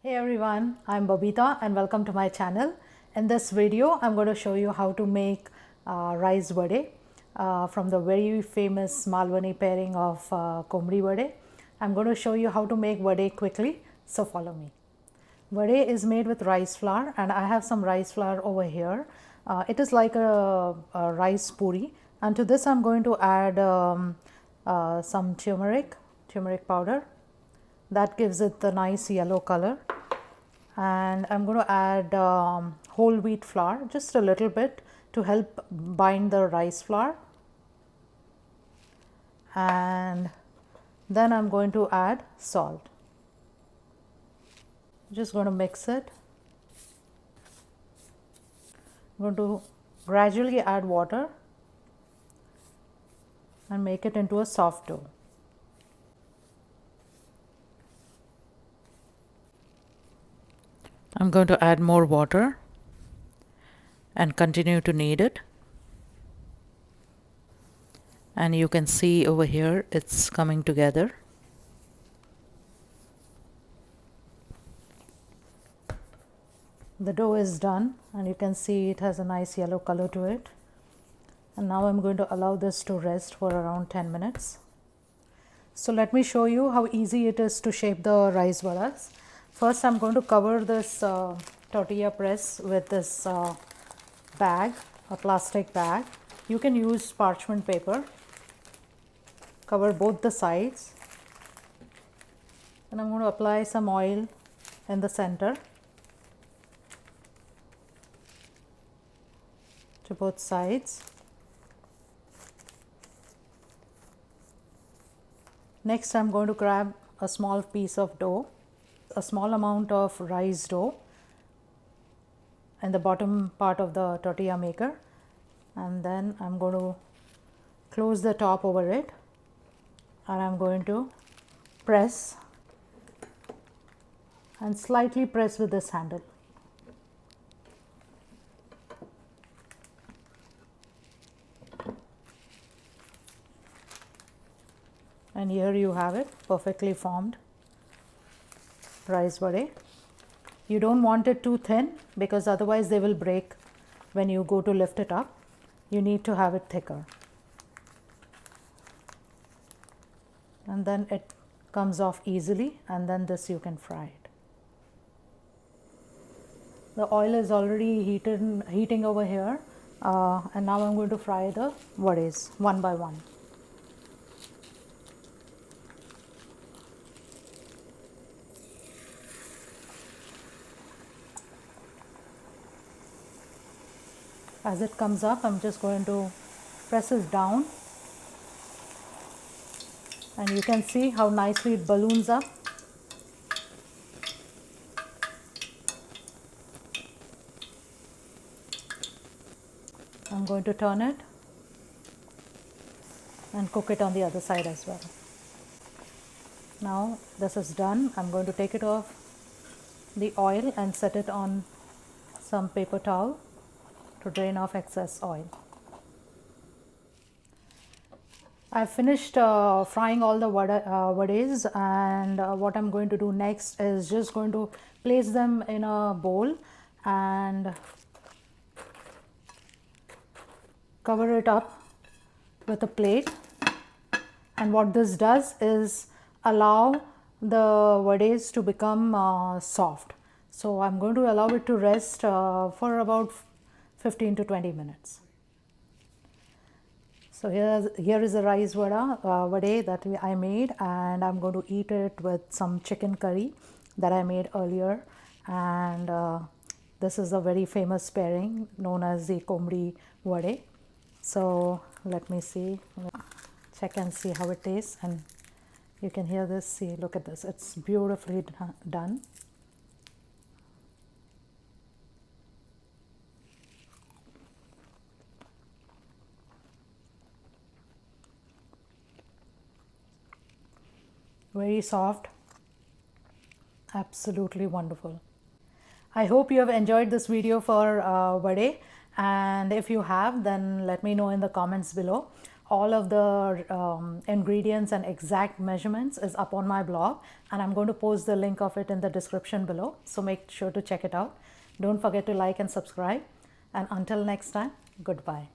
Hey everyone, I'm Babita and welcome to my channel. In this video, I'm going to show you how to make rice vade from the very famous Malvani pairing of Kombidi Vade. I'm going to show you how to make vade quickly, so follow me. Vade is made with rice flour and I have some rice flour over here. It is like a rice poori, and to this I'm going to add some turmeric powder. That gives it the nice yellow color. And I'm going to add whole wheat flour, just a little bit to help bind the rice flour. And then I'm going to add salt. Just going to mix it. I'm going to gradually add water and make it into a soft dough. I'm going to add more water and continue to knead it. And you can see over here it's coming together. The dough is done and you can see it has a nice yellow color to it. And now I'm going to allow this to rest for around 10 minutes. So let me show you how easy it is to shape the rice vadas. First, I'm going to cover this tortilla press with this bag, a plastic bag. You can use parchment paper. Cover both the sides. And I'm going to apply some oil in the center to both sides. Next, I'm going to grab a small piece of dough, a small amount of rice dough in the bottom part of the tortilla maker, and then I'm going to close the top over it and I'm going to press and slightly press with this handle. And here you have it, perfectly formed rice vade. You don't want it too thin because otherwise they will break when you go to lift it up. You need to have it thicker. And then it comes off easily, and then this you can fry it. The oil is already heating over here, and now I'm going to fry the vades one by one. As it comes up, I'm just going to press it down, and you can see how nicely it balloons up. I'm going to turn it and cook it on the other side as well. Now this is done. I'm going to take it off the oil and set it on some paper towel to drain off excess oil. I've finished frying all the vades, and what I'm going to do next is just going to place them in a bowl and cover it up with a plate. And what this does is allow the vades to become soft. So I'm going to allow it to rest for about 15 to 20 minutes. So here is a rice vade that I made, and I'm going to eat it with some chicken curry that I made earlier. And this is a very famous pairing known as the Kombidi Vade. So let me see, check and see how it tastes. And you can hear this. See, look at this. It's beautifully done. Very soft, absolutely wonderful. I hope you have enjoyed this video for vade, and if you have, then let me know in the comments below. All of the ingredients and exact measurements is up on my blog, and I'm going to post the link of it in the description below. So make sure to check it out. Don't forget to like and subscribe. And until next time, goodbye.